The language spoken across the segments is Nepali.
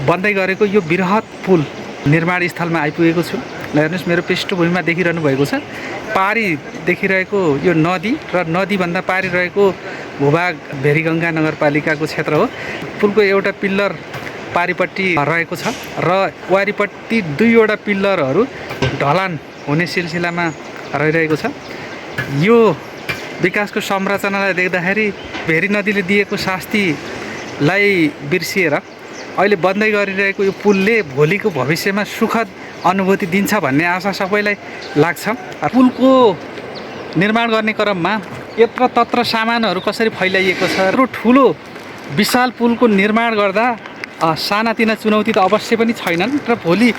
बन्दै गरेको यो बृहत पुल निर्माण स्थलमा आइपुगेको छु। ल हेर्नुहोस्, मेरो पृष्ठभूमिमा देखिरहनु भएको छ पारी देखिरहेको यो नदी र नदीभन्दा पारी रहेको भूभाग भेरीगङ्गा नगरपालिकाको क्षेत्र हो। पुलको एउटा पिल्लर पारिपट्टि रहेको छ र वारिपट्टि 2वटा पिल्लरहरू ढलान हुने सिलसिलामा रहिरहेको छ। यो विकासको संरचनालाई देख्दाखेरि भेरी नदीले दिएको शास्तिलाई बिर्सिएर अहिले बन्दै गरिरहेको यो पुलले भोलिको भविष्यमा सुखद अनुभूति दिन्छ भन्ने आशा सबैलाई लाग्छ। पुलको निर्माण गर्ने क्रममा यत्र तत्र सामानहरू कसरी फैलाइएको छ। यत्रो ठुलो विशाल पुलको निर्माण गर्दा सानातिना चुनौती त अवश्य पनि छैनन् र भोलि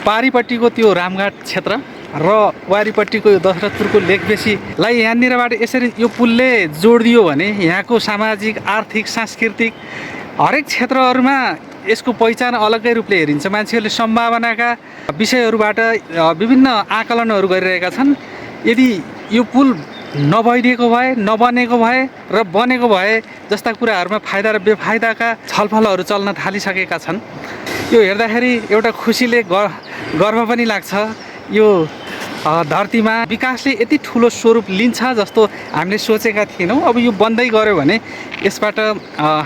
पारिपट्टिको त्यो रामघाट क्षेत्र र वारिपट्टिको यो दशरथपुरको लेकबेसीलाई यहाँनिरबाट यसरी यो पुलले जोडिदियो भने यहाँको सामाजिक, आर्थिक, सांस्कृतिक हरेक क्षेत्रहरूमा यसको पहिचान अलग्गै रूपले हेरिन्छ। मान्छेहरूले सम्भावनाका विषयहरूबाट विभिन्न आकलनहरू गरिरहेका छन्। यदि यो पुल नभइदिएको भए, नबनेको भए र बनेको भए जस्ता कुराहरूमा फाइदा र बेफाइदाका छलफलहरू चल्न थालिसकेका छन्। यो हेर्दाखेरि एउटा खुसीले गर्व पनि लाग्छ। यो धरतीमा विकासले यति ठुलो स्वरूप लिन्छ जस्तो हामीले सोचेका थिएनौँ। अब यो बन्दै गऱ्यो भने यसबाट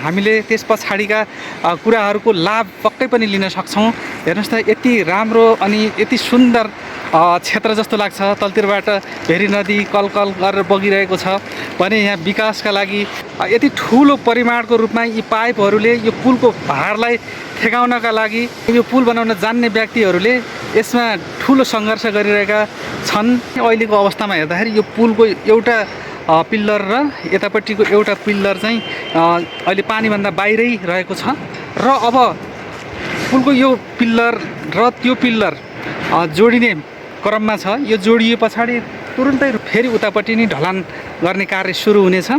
हामीले त्यस पछाडिका कुराहरूको लाभ पक्कै पनि लिन सक्छौँ। हेर्नुहोस् त, यति राम्रो अनि यति सुन्दर क्षेत्र जस्तो लाग्छ। तलतिरबाट भेरी नदी कलकल गरेर बगिरहेको छ भने यहाँ विकासका लागि यति ठुलो परिमाणको रूपमा यी पाइपहरूले यो पुलको भारलाई ठेगाउनका लागि यो पुल बनाउन जान्ने व्यक्तिहरूले यसमा ठुलो सङ्घर्ष गरिरहेका छन्। अहिलेको अवस्थामा हेर्दाखेरि यो पुलको एउटा पिल्लर र यतापट्टिको एउटा पिल्लर चाहिँ अहिले पानीभन्दा बाहिरै रहेको छ र अब पुलको यो पिल्लर र त्यो पिल्लर जोडिने क्रममा छ। यो जोडिए पछाडि तुरुन्तै फेरि उतापट्टि नै ढलान गर्ने कार्य सुरु हुनेछ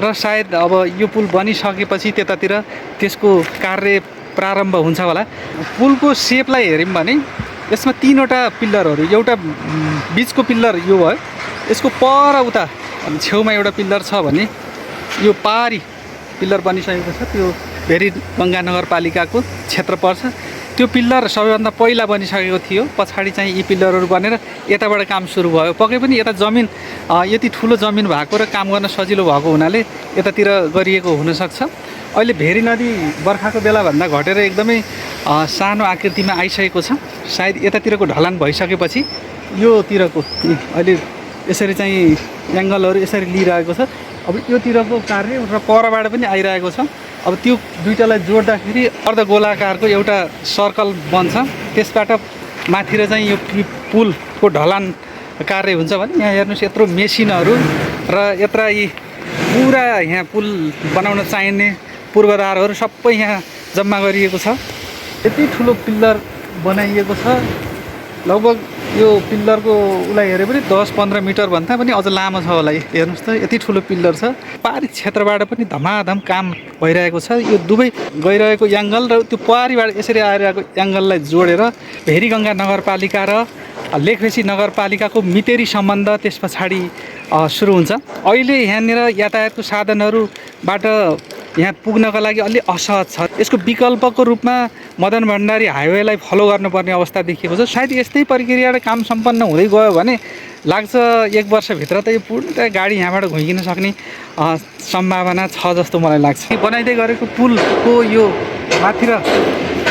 र सायद अब यो पुल बनिसकेपछि त्यतातिर त्यसको कार्य प्रारम्भ हुन्छ होला। पुलको सेपलाई हेऱ्यौँ भने यसमा 3वटा पिल्लरहरू, एउटा बिचको पिल्लर यो भयो, यसको पर उता छेउमा एउटा पिल्लर छ भने यो पारी पिल्लर बनिसकेको छ। त्यो भेरी गङ्गा नगरपालिकाको क्षेत्र पर्छ। त्यो पिल्लर सबैभन्दा पहिला बनिसकेको थियो। पछाडि चाहिँ यी पिल्लरहरू बनेर यताबाट काम सुरु भयो। पक्कै पनि यता जमिन यति ठुलो जमिन भएको र काम गर्न सजिलो भएको हुनाले यतातिर गरिएको हुनसक्छ। अहिले भेरी नदी बर्खाको बेलाभन्दा घटेर एकदमै सानो आकृतिमा आइसकेको छ। सायद यतातिरको ढलान भइसकेपछि योतिरको अहिले यसरी चाहिँ एङ्गलहरू यसरी लिइरहेको छ। अब योतिरको कार्य र परबाट पनि आइरहेको छ। अब त्यो दुईटालाई जोड्दाखेरि अर्धगोलाकारको एउटा सर्कल बन्छ। त्यसबाट माथिर चाहिँ यो पुलको ढलान कार्य हुन्छ भने यहाँ हेर्नुहोस्, यत्रो मेसिनहरू र यत्र यी पुरा यहाँ पुल बनाउन चाहिने पूर्वाधारहरू सबै यहाँ जम्मा गरिएको छ। यति ठुलो पिल्लर बनाइएको छ। लगभग यो पिल्लरको उसलाई हेऱ्यो भने 10-15 मिटर भन्दा पनि अझ लामो छ होला। हेर्नुहोस् त, यति ठुलो पिल्लर छ। पारी क्षेत्रबाट पनि धमाधम काम भइरहेको छ। यो दुवै गइरहेको एङ्गल र त्यो पारीबाट यसरी आइरहेको एङ्गललाई जोडेर भेरीगङ्गा नगरपालिका र लेकबेसी नगरपालिकाको मितेरी सम्बन्ध त्यस पछाडि सुरु हुन्छ। अहिले यहाँनिर यातायातको साधनहरूबाट यहाँ पुग्नका लागि अलि असहज छ। यसको विकल्पको रूपमा मदन भण्डारी हाइवेलाई फलो गर्नुपर्ने अवस्था देखिएको छ। सायद यस्तै प्रक्रियाले काम सम्पन्न हुँदै गयो भने लाग्छ 1 वर्षभित्र त यो पूर्ण गाडी यहाँबाट घुइकिन सक्ने सम्भावना छ जस्तो मलाई लाग्छ। बनाइँदै गरेको पुलको यो माथि र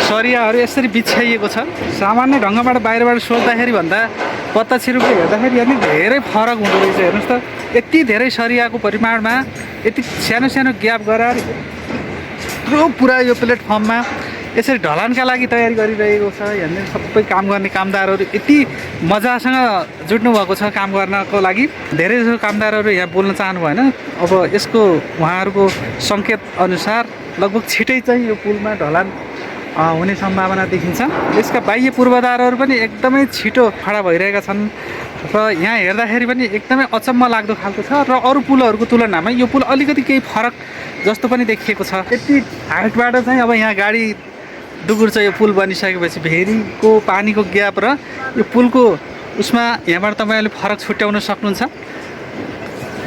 सरियाहरू यसरी बिछ्याइएको छ। सामान्य ढङ्गबाट बाहिरबाट सोच्दाखेरि भन्दा प्रत्यक्ष रूपले हेर्दाखेरि यहाँ धेरै फरक हुँदो रहेछ। हेर्नुहोस् त, यति धेरै सरियाको परिमाणमा यति सानो सानो ग्याप गराएर पुरा यो प्लेटफर्ममा यसरी ढलानका लागि तयारी गरिरहेको छ। यहाँनिर सबै काम गर्ने कामदारहरू यति मजासँग जुट्नु भएको छ काम गर्नको लागि। धेरै जसो कामदारहरू यहाँ बोल्न चाहनु भएन। अब यसको उहाँहरूको सङ्केत अनुसार लगभग छिटै चाहिँ यो पुलमा ढलान हुने सम्भावना देखिन्छ। यसका बाह्य पूर्वाधारहरू पनि एकदमै छिटो खडा भइरहेका छन् र यहाँ हेर्दाखेरि पनि एकदमै अचम्म लाग्दो खालको छ र अरू पुलहरूको तुलनामा यो पुल अलिकति केही फरक जस्तो पनि देखिएको छ। यति हाइटबाट चाहिँ अब यहाँ गाडी डुगुर्छ। यो पुल बनिसकेपछि भेरीको पानीको ग्याप र यो पुलको उसमा यहाँबाट तपाईँले फरक छुट्याउन सक्नुहुन्छ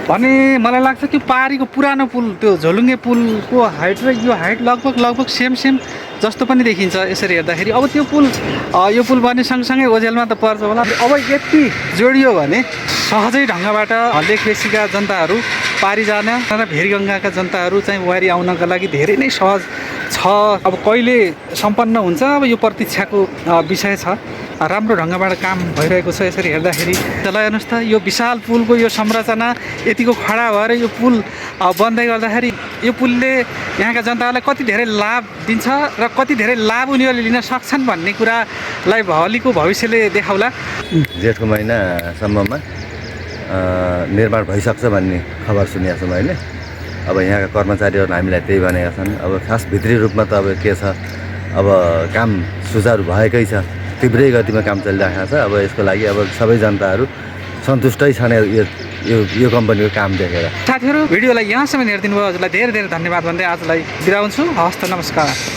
भने मलाई लाग्छ त्यो पारीको पुरानो पुल, त्यो झोलुङ्गे पुलको हाइट र यो हाइट लगभग सेम जस्तो पनि देखिन्छ यसरी हेर्दाखेरि। अब त्यो पुल यो पुल बन्ने सँगसँगै ओझेलमा त पर्छ होला। अब यति जोडियो भने सहजै ढङ्गबाट लेखबेसीका जनताहरू पारी जान र भेरीगङ्गाका जनताहरू चाहिँ वारी आउनका लागि धेरै नै सहज छ। अब कहिले सम्पन्न हुन्छ अब यो प्रतीक्षाको विषय छ। राम्रो ढङ्गबाट काम भइरहेको छ यसरी हेर्दाखेरि। त्यसलाई हेर्नुहोस् त यो विशाल पुलको यो संरचना यतिको खडा भएर यो पुल बन्दै गर्दाखेरि यो पुलले यहाँका जनताहरूलाई कति धेरै लाभ दिन्छ र कति धेरै लाभ उनीहरूले लिन सक्छन् भन्ने कुरालाई भोलिको भविष्यले देखाउला। जेठको महिनासम्ममा निर्माण भइसक्छ भन्ने खबर सुनेको छु मैले। अब यहाँका कर्मचारीहरू हामीलाई त्यही भनेका छन्। अब खास भित्री रूपमा त अब के छ, अब काम सुचारू भएकै छ, तीव्रै गतिमा काम चलिरहेको छ। अब यसको लागि अब सबै जनताहरू सन्तुष्टै छन् यो कम्पनीको काम देखेर। साथीहरू भिडियोलाई यहाँसम्म हेरिदिनु भयो, हजुरलाई धेरै धेरै धन्यवाद भन्दै आजलाई बिदा हुन्छु। हवस् त, नमस्कार।